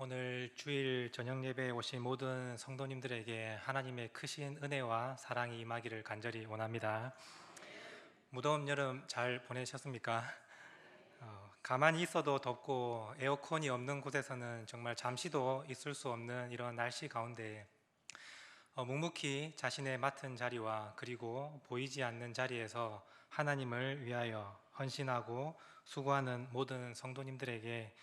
오늘 주일 저녁 예배에 오신 모든 성도님들에게 하나님의 크신 은혜와 사랑이 임하기를 간절히 원합니다. 무더운 여름 잘 보내셨습니까? 가만히 있어도 덥고 에어컨이 없는 곳에서는 정말 잠시도 있을 수 없는 이런 날씨 가운데 묵묵히 자신의 맡은 자리와 그리고 보이지 않는 자리에서 하나님을 위하여 헌신하고 수고하는 모든 성도님들에게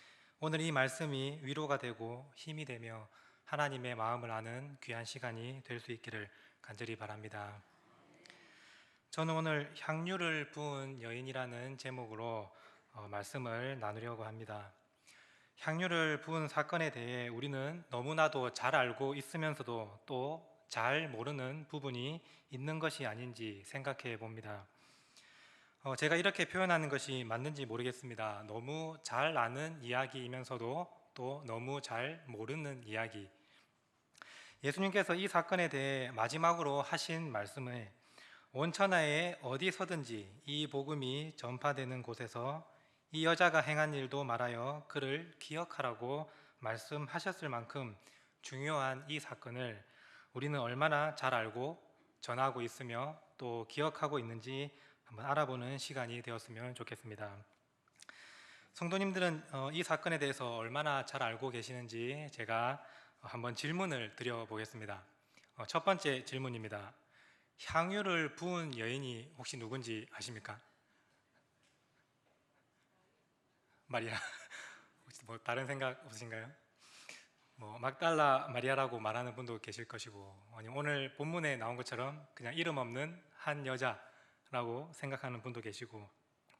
오늘 이 말씀이 위로가 되고 힘이 되며 하나님의 마음을 아는 귀한 시간이 될 수 있기를 간절히 바랍니다. 저는 오늘 향유를 부은 여인이라는 제목으로 말씀을 나누려고 합니다. 향유를 부은 사건에 대해 우리는 너무나도 잘 알고 있으면서도 또 잘 모르는 부분이 있는 것이 아닌지 생각해 봅니다. 제가 이렇게 표현하는 것이 맞는지 모르겠습니다. 너무 잘 아는 이야기이면서도 또 너무 잘 모르는 이야기. 예수님께서 이 사건에 대해 마지막으로 하신 말씀에 온 천하에 어디서든지 이 복음이 전파되는 곳에서 이 여자가 행한 일도 말하여 그를 기억하라고 말씀하셨을 만큼 중요한 이 사건을 우리는 얼마나 잘 알고 전하고 있으며 또 기억하고 있는지 한번 알아보는 시간이 되었으면 좋겠습니다. 성도님들은 이 사건에 대해서 얼마나 잘 알고 계시는지 제가 한번 질문을 드려보겠습니다. 첫 번째 질문입니다. 향유를 부은 여인이 혹시 누군지 아십니까? 마리아. 혹시 뭐 다른 생각 없으신가요? 막달라 마리아라고 말하는 분도 계실 것이고, 아니 오늘 본문에 나온 것처럼 그냥 이름 없는 한 여자라고 생각하는 분도 계시고,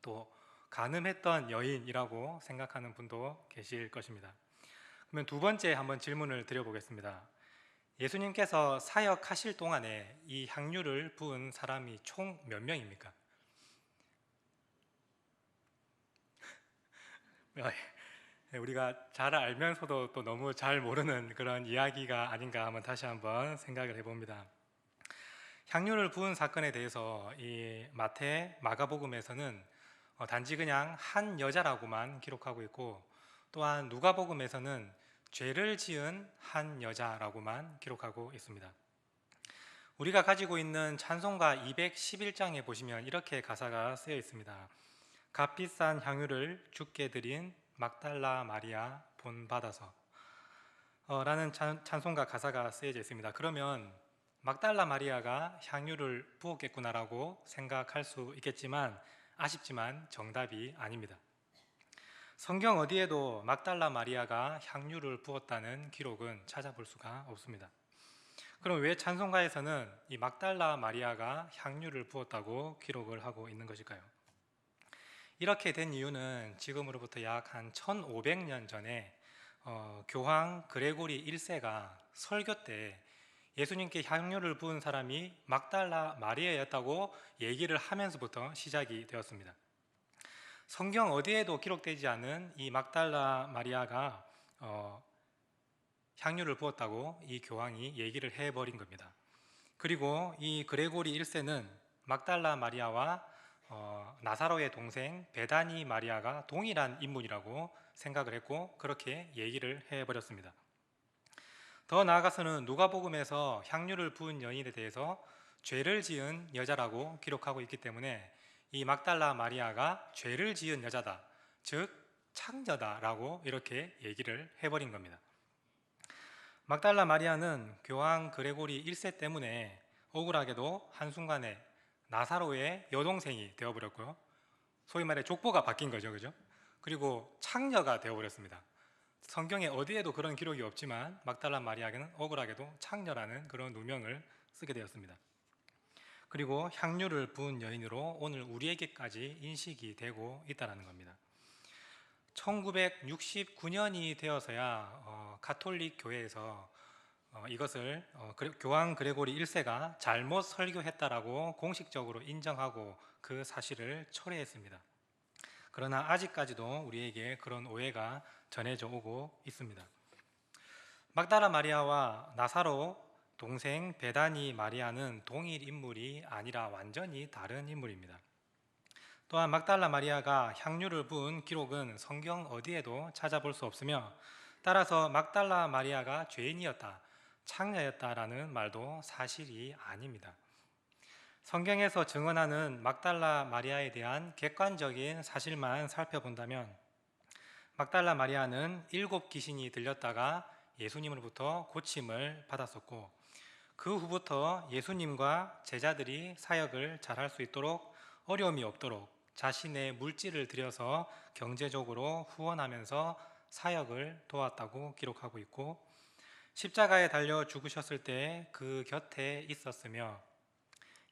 또 간음했던 여인이라고 생각하는 분도 계실 것입니다. 그러면 두 번째 한번 질문을 드려보겠습니다. 예수님께서 사역하실 동안에 이 향유를 부은 사람이 총 몇 명입니까? 우리가 잘 알면서도 또 너무 잘 모르는 그런 이야기가 아닌가 한번 다시 한번 생각을 해봅니다. 향유를 부은 사건에 대해서 이 마태, 마가복음에서는 단지 그냥 한 여자라고만 기록하고 있고, 또한 누가복음에서는 죄를 지은 한 여자라고만 기록하고 있습니다. 우리가 가지고 있는 찬송가 211장에 보시면 이렇게 가사가 쓰여 있습니다. 값비싼 향유를 주께 드린 막달라 마리아 본받아서 라는 찬송가 가사가 쓰여져 있습니다. 그러면 막달라 마리아가 향유를 부었겠구나라고 생각할 수 있겠지만 아쉽지만 정답이 아닙니다. 성경 어디에도 막달라 마리아가 향유를 부었다는 기록은 찾아볼 수가 없습니다. 그럼 왜 찬송가에서는 이 막달라 마리아가 향유를 부었다고 기록을 하고 있는 것일까요? 이렇게 된 이유는 지금으로부터 약 한 1500년 전에 교황 그레고리 1세가 설교 때 예수님께 향유를 부은 사람이 막달라 마리아였다고 얘기를 하면서부터 시작이 되었습니다. 성경 어디에도 기록되지 않은 이 막달라 마리아가 향유를 부었다고 이 교황이 얘기를 해버린 겁니다. 그리고 이 그레고리 1세는 막달라 마리아와 나사로의 동생 베다니 마리아가 동일한 인물이라고 생각을 했고 그렇게 얘기를 해버렸습니다. 더 나아가서는 누가복음에서 향유를 부은 여인에 대해서 죄를 지은 여자라고 기록하고 있기 때문에 이 막달라 마리아가 죄를 지은 여자다, 즉 창녀다라고 이렇게 얘기를 해버린 겁니다. 막달라 마리아는 교황 그레고리 1세 때문에 억울하게도 한순간에 나사로의 여동생이 되어버렸고요, 소위 말해 족보가 바뀐 거죠, 그죠? 그리고 창녀가 되어버렸습니다. 성경에 어디에도 그런 기록이 없지만 막달라 마리아에게는 억울하게도 창녀라는 그런 누명을 쓰게 되었습니다. 그리고 향유를 부은 여인으로 오늘 우리에게까지 인식이 되고 있다는 겁니다. 1969년이 되어서야 가톨릭 교회에서 이것을 교황 그레고리 1세가 잘못 설교했다라고 공식적으로 인정하고 그 사실을 철회했습니다. 그러나 아직까지도 우리에게 그런 오해가 전해져 오고 있습니다. 막달라 마리아와 나사로 동생 베다니 마리아는 동일 인물이 아니라 완전히 다른 인물입니다. 또한 막달라 마리아가 향유를 부은 기록은 성경 어디에도 찾아볼 수 없으며 따라서 막달라 마리아가 죄인이었다, 창녀였다라는 말도 사실이 아닙니다. 성경에서 증언하는 막달라 마리아에 대한 객관적인 사실만 살펴본다면 막달라 마리아는 7귀신이 들렸다가 예수님으로부터 고침을 받았었고 그 후부터 예수님과 제자들이 사역을 잘할 수 있도록 어려움이 없도록 자신의 물질을 들여서 경제적으로 후원하면서 사역을 도왔다고 기록하고 있고 십자가에 달려 죽으셨을 때 그 곁에 있었으며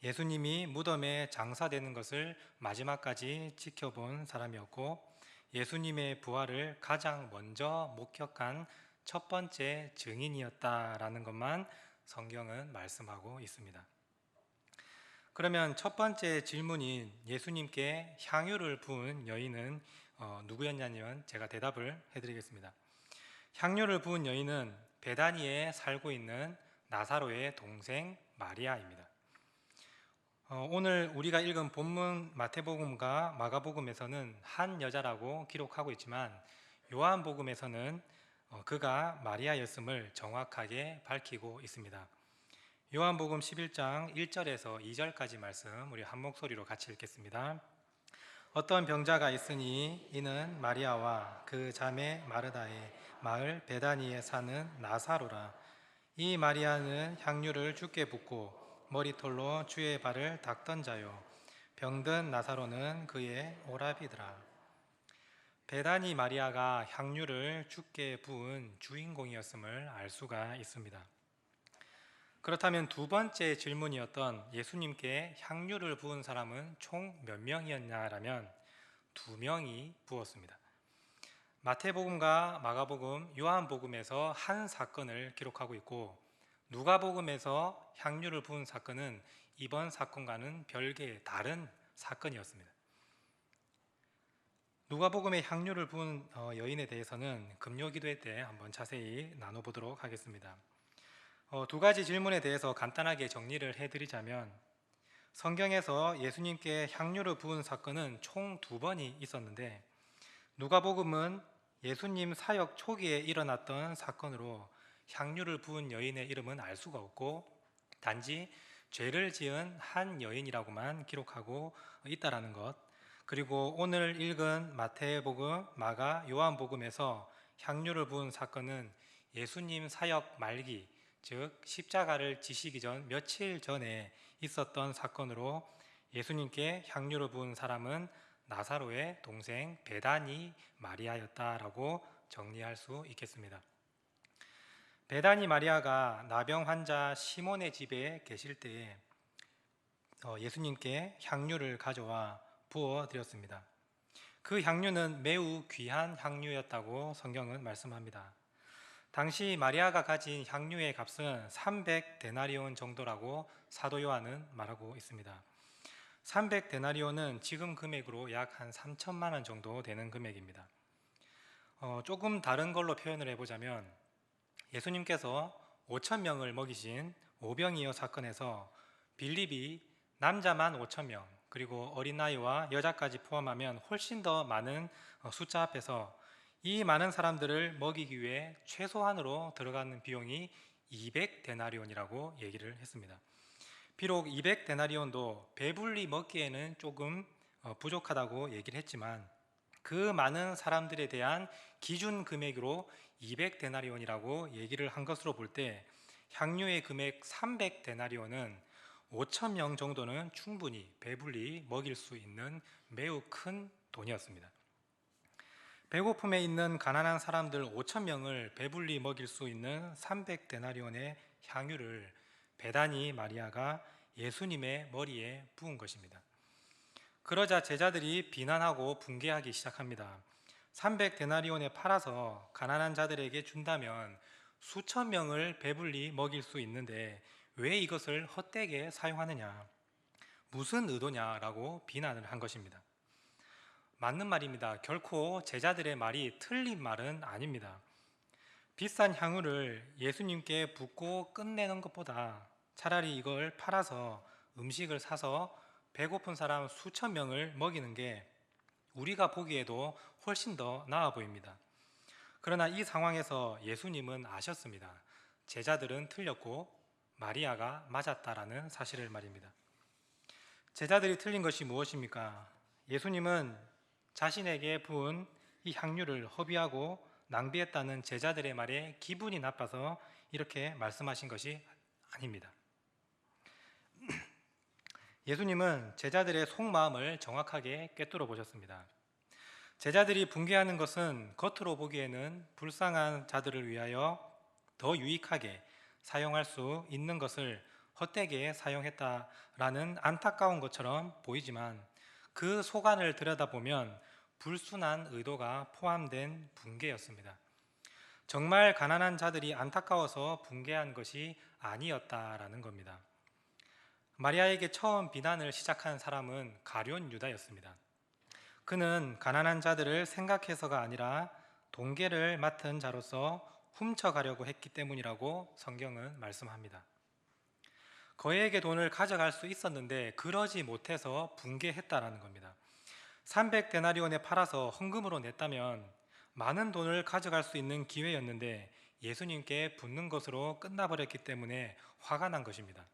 예수님이 무덤에 장사되는 것을 마지막까지 지켜본 사람이었고 예수님의 부활을 가장 먼저 목격한 첫 번째 증인이었다라는 것만 성경은 말씀하고 있습니다. 그러면 첫 번째 질문인 예수님께 향유를 부은 여인은 누구였냐면 제가 대답을 해드리겠습니다. 향유를 부은 여인은 베다니에 살고 있는 나사로의 동생 마리아입니다. 오늘 우리가 읽은 본문 마태복음과 마가복음에서는 한 여자라고 기록하고 있지만 요한복음에서는 그가 마리아였음을 정확하게 밝히고 있습니다. 요한복음 11장 1절에서 2절까지 말씀 우리 한 목소리로 같이 읽겠습니다. 어떤 병자가 있으니 이는 마리아와 그 자매 마르다의 마을 베다니에 사는 나사로라. 이 마리아는 향유를 주께 붓고 머리털로 주의 발을 닦던 자요 병든 나사로는 그의 오라비더라. 베다니 마리아가 향유를 주께 부은 주인공이었음을 알 수가 있습니다. 그렇다면 두 번째 질문이었던 예수님께 향유를 부은 사람은 총 몇 명이었냐라면 2명이 부었습니다. 마태복음과 마가복음, 요한복음에서 한 사건을 기록하고 있고 누가복음에서 향유를 부은 사건은 이번 사건과는 별개의 다른 사건이었습니다. 누가복음의 향유를 부은 여인에 대해서는 금요기도회 때 한번 자세히 나눠보도록 하겠습니다. 두 가지 질문에 대해서 간단하게 정리를 해드리자면 성경에서 예수님께 향유를 부은 사건은 총 2번이 있었는데 누가복음은 예수님 사역 초기에 일어났던 사건으로 향유를 부은 여인의 이름은 알 수가 없고 단지 죄를 지은 한 여인이라고만 기록하고 있다라는 것, 그리고 오늘 읽은 마태복음, 마가, 요한복음에서 향유를 부은 사건은 예수님 사역 말기, 즉 십자가를 지시기 전 며칠 전에 있었던 사건으로 예수님께 향유를 부은 사람은 나사로의 동생 베다니 마리아였다라고 정리할 수 있겠습니다. 베다니 마리아가 나병 환자 시몬의 집에 계실 때에 예수님께 향유를 가져와 부어 드렸습니다. 그 향유는 매우 귀한 향유였다고 성경은 말씀합니다. 당시 마리아가 가진 향유의 값은 300데나리온 정도라고 사도 요한은 말하고 있습니다. 300데나리온은 지금 금액으로 약 한 3천만 원 정도 되는 금액입니다. 조금 다른 걸로 표현을 해보자면 예수님께서 5천 명을 먹이신 오병이어 사건에서 빌립이 남자만 5천 명 그리고 어린아이와 여자까지 포함하면 훨씬 더 많은 숫자 앞에서 이 많은 사람들을 먹이기 위해 최소한으로 들어가는 비용이 200데나리온이라고 얘기를 했습니다. 비록 200데나리온도 배불리 먹기에는 조금 부족하다고 얘기를 했지만 그 많은 사람들에 대한 기준 금액으로 200데나리온이라고 얘기를 한 것으로 볼 때 향유의 금액 300데나리온은 5천 명 정도는 충분히 배불리 먹일 수 있는 매우 큰 돈이었습니다. 배고픔에 있는 가난한 사람들 5천 명을 배불리 먹일 수 있는 300데나리온의 향유를 베다니 마리아가 예수님의 머리에 부은 것입니다. 그러자 제자들이 비난하고 붕괴하기 시작합니다. 300데나리온에 팔아서 가난한 자들에게 준다면 수천 명을 배불리 먹일 수 있는데 왜 이것을 헛되게 사용하느냐, 무슨 의도냐라고 비난을 한 것입니다. 맞는 말입니다. 결코 제자들의 말이 틀린 말은 아닙니다. 비싼 향유를 예수님께 붓고 끝내는 것보다 차라리 이걸 팔아서 음식을 사서 배고픈 사람 수천 명을 먹이는 게 우리가 보기에도 훨씬 더 나아 보입니다. 그러나 이 상황에서 예수님은 아셨습니다. 제자들은 틀렸고 마리아가 맞았다라는 사실을 말입니다. 제자들이 틀린 것이 무엇입니까? 예수님은 자신에게 부은 이 향유를 허비하고 낭비했다는 제자들의 말에 기분이 나빠서 이렇게 말씀하신 것이 아닙니다. 예수님은 제자들의 속마음을 정확하게 꿰뚫어 보셨습니다. 제자들이 붕괴하는 것은 겉으로 보기에는 불쌍한 자들을 위하여 더 유익하게 사용할 수 있는 것을 헛되게 사용했다라는 안타까운 것처럼 보이지만 그 속안을 들여다보면 불순한 의도가 포함된 붕괴였습니다. 정말 가난한 자들이 안타까워서 붕괴한 것이 아니었다라는 겁니다. 마리아에게 처음 비난을 시작한 사람은 가룟 유다였습니다. 그는 가난한 자들을 생각해서가 아니라 동계를 맡은 자로서 훔쳐가려고 했기 때문이라고 성경은 말씀합니다. 거액의 돈을 가져갈 수 있었는데 그러지 못해서 붕괴했다라는 겁니다. 300데나리온에 팔아서 헌금으로 냈다면 많은 돈을 가져갈 수 있는 기회였는데 예수님께 붙는 것으로 끝나버렸기 때문에 화가 난 것입니다.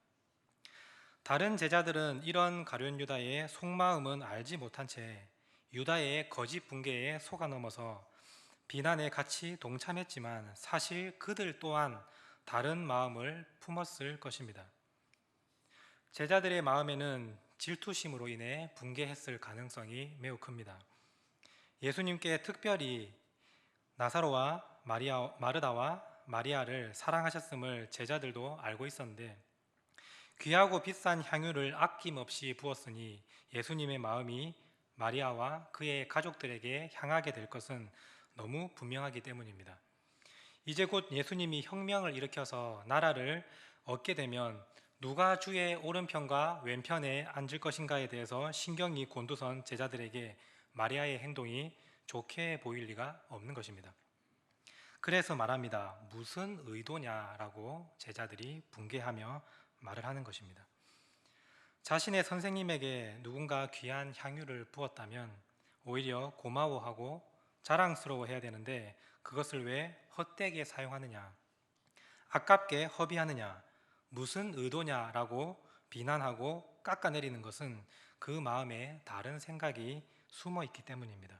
다른 제자들은 이런 가룟 유다의 속마음은 알지 못한 채 유다의 거짓 붕괴에 속아 넘어서 비난에 같이 동참했지만 사실 그들 또한 다른 마음을 품었을 것입니다. 제자들의 마음에는 질투심으로 인해 붕괴했을 가능성이 매우 큽니다. 예수님께 특별히 나사로와 마르다와 마리아를 사랑하셨음을 제자들도 알고 있었는데 귀하고 비싼 향유를 아낌없이 부었으니 예수님의 마음이 마리아와 그의 가족들에게 향하게 될 것은 너무 분명하기 때문입니다. 이제 곧 예수님이 혁명을 일으켜서 나라를 얻게 되면 누가 주의 오른편과 왼편에 앉을 것인가에 대해서 신경이 곤두선 제자들에게 마리아의 행동이 좋게 보일 리가 없는 것입니다. 그래서 말합니다. 무슨 의도냐라고 제자들이 붕괴하며 말을 하는 것입니다. 자신의 선생님에게 누군가 귀한 향유를 부었다면 오히려 고마워하고 자랑스러워해야 되는데 그것을 왜 헛되게 사용하느냐, 아깝게 허비하느냐, 무슨 의도냐라고 비난하고 깎아내리는 것은 그 마음에 다른 생각이 숨어 있기 때문입니다.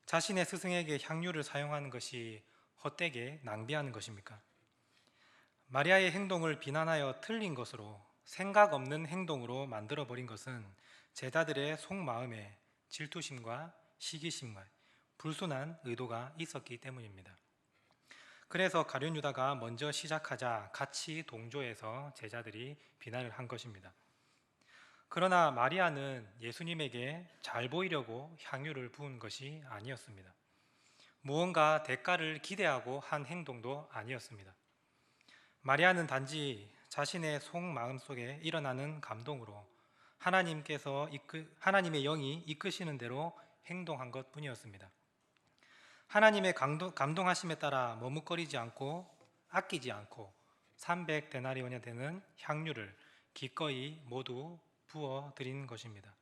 자신의 스승에게 향유를 사용하는 것이 헛되게 낭비하는 것입니까? 마리아의 행동을 비난하여 틀린 것으로 생각 없는 행동으로 만들어버린 것은 제자들의 속마음에 질투심과 시기심과 불순한 의도가 있었기 때문입니다. 그래서 가룟 유다가 먼저 시작하자 같이 동조해서 제자들이 비난을 한 것입니다. 그러나 마리아는 예수님에게 잘 보이려고 향유를 부은 것이 아니었습니다. 무언가 대가를 기대하고 한 행동도 아니었습니다. 마리아는 단지 자신의 속마음 속에 일어나는 감동으로 하나님의 영이 이끄시는 대로 행동한 것 뿐이었습니다. 하나님의 감동하심에 따라 머뭇거리지 않고 아끼지 않고 300데나리온에 되는 향유를 기꺼이 모두 부어 드린 것입니다.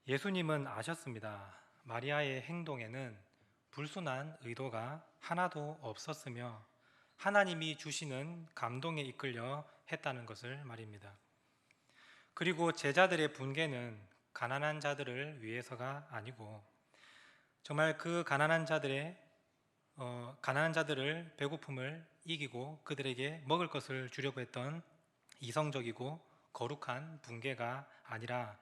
예수님은 아셨습니다. 마리아의 행동에는 불순한 의도가 하나도 없었으며 하나님이 주시는 감동에 이끌려 했다는 것을 말입니다. 그리고 제자들의 분개는 가난한 자들을 위해서가 아니고 정말 그 가난한 자들을 배고픔을 이기고 그들에게 먹을 것을 주려고 했던 이성적이고 거룩한 분개가 아니라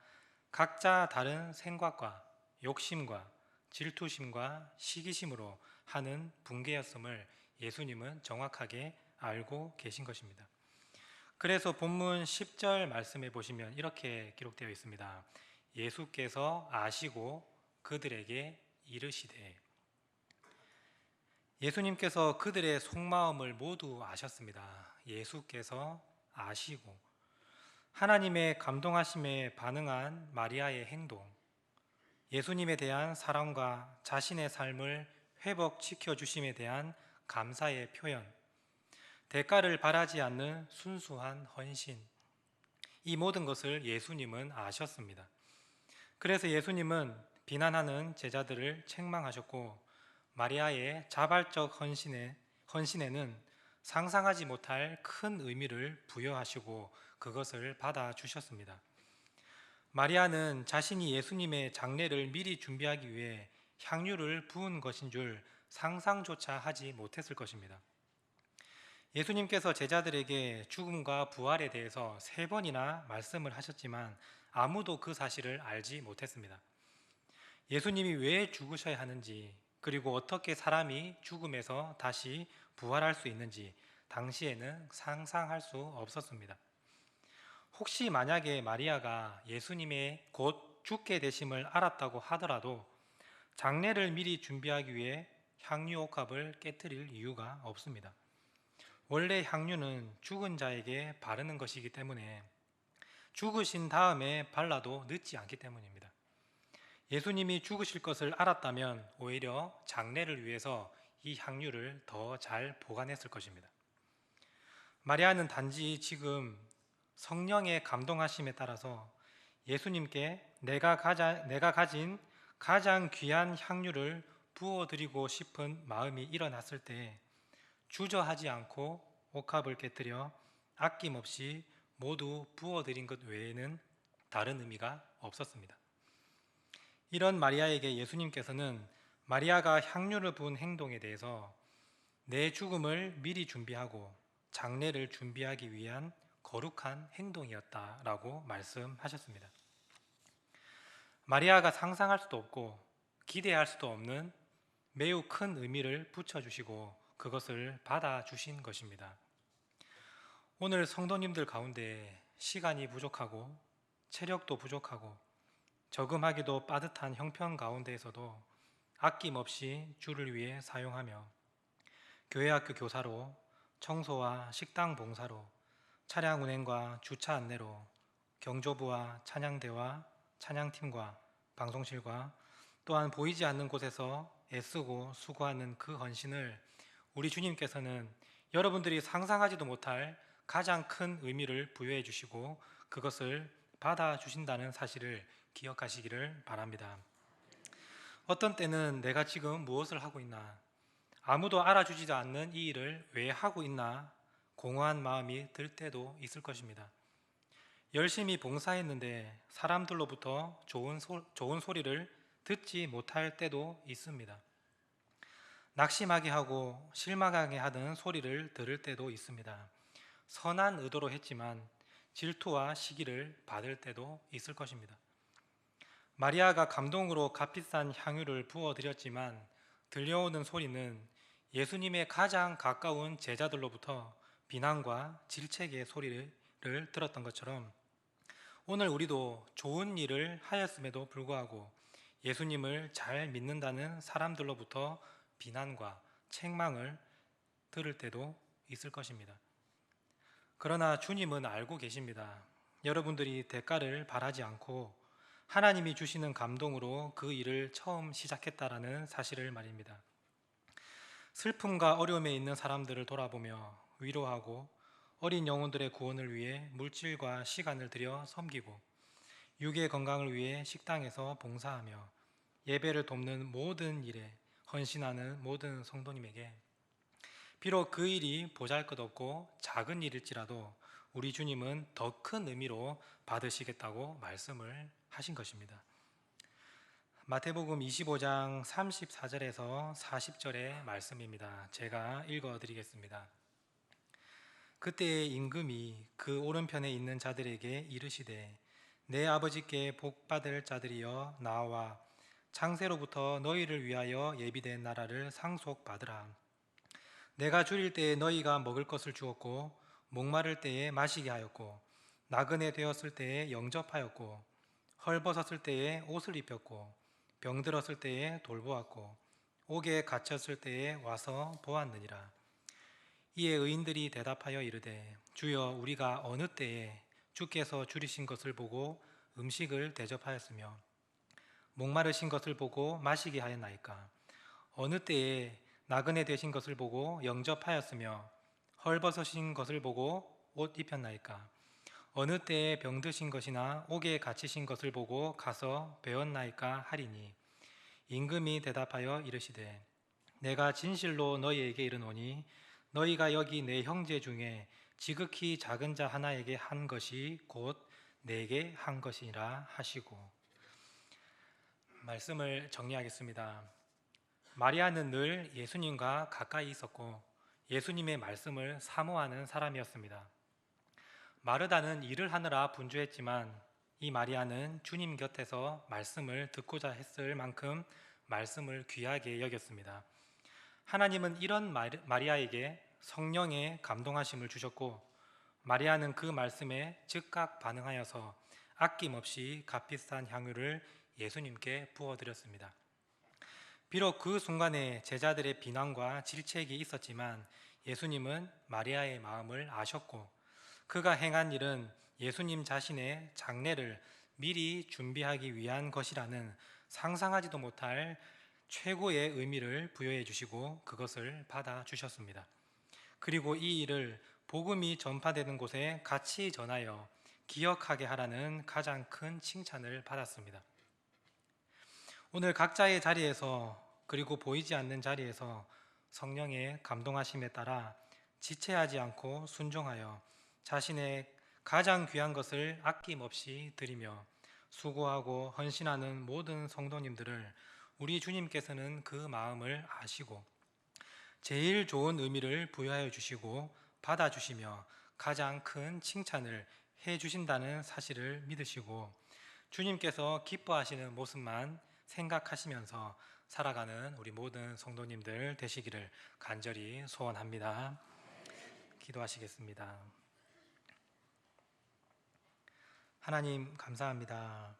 각자 다른 생각과 욕심과 질투심과 시기심으로 하는 분개였음을 예수님은 정확하게 알고 계신 것입니다. 그래서 본문 10절 말씀에 보시면 이렇게 기록되어 있습니다. 예수께서 아시고 그들에게 이르시되, 예수님께서 그들의 속마음을 모두 아셨습니다. 예수께서 아시고 하나님의 감동하심에 반응한 마리아의 행동, 예수님에 대한 사랑과 자신의 삶을 회복시켜 주심에 대한 감사의 표현, 대가를 바라지 않는 순수한 헌신, 이 모든 것을 예수님은 아셨습니다. 그래서 예수님은 비난하는 제자들을 책망하셨고 마리아의 자발적 헌신에는 상상하지 못할 큰 의미를 부여하시고 그것을 받아주셨습니다. 마리아는 자신이 예수님의 장례를 미리 준비하기 위해 향유를 부은 것인 줄 상상조차 하지 못했을 것입니다. 예수님께서 제자들에게 죽음과 부활에 대해서 3번이나 말씀을 하셨지만 아무도 그 사실을 알지 못했습니다. 예수님이 왜 죽으셔야 하는지, 그리고 어떻게 사람이 죽음에서 다시 부활할 수 있는지 당시에는 상상할 수 없었습니다. 혹시 만약에 마리아가 예수님의 곧 죽게 되심을 알았다고 하더라도 장례를 미리 준비하기 위해 향유 옥합을 깨뜨릴 이유가 없습니다. 원래 향유는 죽은 자에게 바르는 것이기 때문에 죽으신 다음에 발라도 늦지 않기 때문입니다. 예수님이 죽으실 것을 알았다면 오히려 장례를 위해서 이 향유를 더 잘 보관했을 것입니다. 마리아는 단지 지금 성령의 감동하심에 따라서 예수님께 내가 가진 가장 귀한 향유를 부어드리고 싶은 마음이 일어났을 때 주저하지 않고 옥합을 깨뜨려 아낌없이 모두 부어드린 것 외에는 다른 의미가 없었습니다. 이런 마리아에게 예수님께서는 마리아가 향유를 부은 행동에 대해서 내 죽음을 미리 준비하고 장례를 준비하기 위한 거룩한 행동이었다라고 말씀하셨습니다. 마리아가 상상할 수도 없고 기대할 수도 없는 매우 큰 의미를 붙여주시고 그것을 받아주신 것입니다. 오늘 성도님들 가운데 시간이 부족하고 체력도 부족하고 저금하기도 빠듯한 형편 가운데에서도 아낌없이 주를 위해 사용하며 교회학교 교사로, 청소와 식당 봉사로, 차량 운행과 주차 안내로, 경조부와 찬양대와 찬양팀과 방송실과 또한 보이지 않는 곳에서 애쓰고 수고하는 그 헌신을 우리 주님께서는 여러분들이 상상하지도 못할 가장 큰 의미를 부여해 주시고 그것을 받아주신다는 사실을 기억하시기를 바랍니다. 어떤 때는 내가 지금 무엇을 하고 있나, 아무도 알아주지도 않는 이 일을 왜 하고 있나 공허한 마음이 들 때도 있을 것입니다. 열심히 봉사했는데 사람들로부터 좋은 소리를 듣지 못할 때도 있습니다. 낙심하게 하고 실망하게 하는 소리를 들을 때도 있습니다. 선한 의도로 했지만 질투와 시기를 받을 때도 있을 것입니다. 마리아가 감동으로 값비싼 향유를 부어드렸지만 들려오는 소리는 예수님의 가장 가까운 제자들로부터 비난과 질책의 소리를 들었던 것처럼 오늘 우리도 좋은 일을 하였음에도 불구하고 예수님을 잘 믿는다는 사람들로부터 비난과 책망을 들을 때도 있을 것입니다. 그러나 주님은 알고 계십니다. 여러분들이 대가를 바라지 않고 하나님이 주시는 감동으로 그 일을 처음 시작했다라는 사실을 말입니다. 슬픔과 어려움에 있는 사람들을 돌아보며 위로하고 어린 영혼들의 구원을 위해 물질과 시간을 들여 섬기고 육의 건강을 위해 식당에서 봉사하며 예배를 돕는 모든 일에 헌신하는 모든 성도님에게 비록 그 일이 보잘것없고 작은 일일지라도 우리 주님은 더 큰 의미로 받으시겠다고 말씀을 하신 것입니다. 마태복음 25장 34절에서 40절의 말씀입니다. 제가 읽어드리겠습니다. 그때의 임금이 그 오른편에 있는 자들에게 이르시되 내 아버지께 복받을 자들이여 나와 창세로부터 너희를 위하여 예비된 나라를 상속받으라. 내가 줄일 때에 너희가 먹을 것을 주었고 목마를 때에 마시게 하였고 나그네 되었을 때에 영접하였고 헐벗었을 때에 옷을 입혔고 병들었을 때에 돌보았고 옥에 갇혔을 때에 와서 보았느니라. 이에 의인들이 대답하여 이르되 주여 우리가 어느 때에 주께서 줄이신 것을 보고 음식을 대접하였으며 목마르신 것을 보고 마시게 하였나이까? 어느 때에 나그네 되신 것을 보고 영접하였으며 헐벗으신 것을 보고 옷 입혔나이까? 어느 때에 병드신 것이나 옥에 갇히신 것을 보고 가서 배웠나이까 하리니 임금이 대답하여 이르시되 내가 진실로 너희에게 이르노니 너희가 여기 내 형제 중에 지극히 작은 자 하나에게 한 것이 곧 내게 한 것이라 하시고. 말씀을 정리하겠습니다. 마리아는 늘 예수님과 가까이 있었고 예수님의 말씀을 사모하는 사람이었습니다. 마르다는 일을 하느라 분주했지만 이 마리아는 주님 곁에서 말씀을 듣고자 했을 만큼 말씀을 귀하게 여겼습니다. 하나님은 이런 마리아에게 성령의 감동하심을 주셨고 마리아는 그 말씀에 즉각 반응하여서 아낌없이 값비싼 향유를 예수님께 부어드렸습니다. 비록 그 순간에 제자들의 비난과 질책이 있었지만 예수님은 마리아의 마음을 아셨고 그가 행한 일은 예수님 자신의 장례를 미리 준비하기 위한 것이라는 상상하지도 못할 최고의 의미를 부여해 주시고 그것을 받아 주셨습니다. 그리고 이 일을 복음이 전파되는 곳에 같이 전하여 기억하게 하라는 가장 큰 칭찬을 받았습니다. 오늘 각자의 자리에서 그리고 보이지 않는 자리에서 성령의 감동하심에 따라 지체하지 않고 순종하여 자신의 가장 귀한 것을 아낌없이 드리며 수고하고 헌신하는 모든 성도님들을 우리 주님께서는 그 마음을 아시고 제일 좋은 의미를 부여하여 주시고 받아주시며 가장 큰 칭찬을 해 주신다는 사실을 믿으시고 주님께서 기뻐하시는 모습만 생각하시면서 살아가는 우리 모든 성도님들 되시기를 간절히 소원합니다. 기도하시겠습니다. 하나님 감사합니다.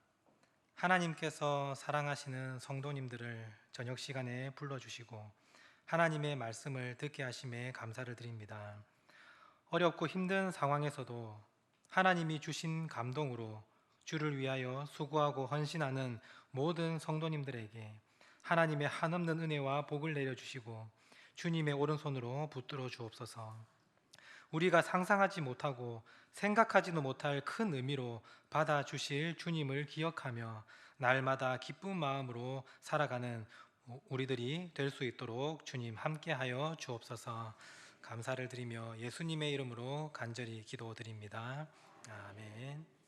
하나님께서 사랑하시는 성도님들을 저녁 시간에 불러주시고 하나님의 말씀을 듣게 하심에 감사를 드립니다. 어렵고 힘든 상황에서도 하나님이 주신 감동으로 주를 위하여 수고하고 헌신하는 모든 성도님들에게 하나님의 한없는 은혜와 복을 내려주시고 주님의 오른손으로 붙들어 주옵소서. 우리가 상상하지 못하고 생각하지도 못할 큰 의미로 받아주실 주님을 기억하며 날마다 기쁜 마음으로 살아가는 우리들이 될 수 있도록 주님 함께하여 주옵소서. 감사를 드리며 예수님의 이름으로 간절히 기도드립니다. 아멘.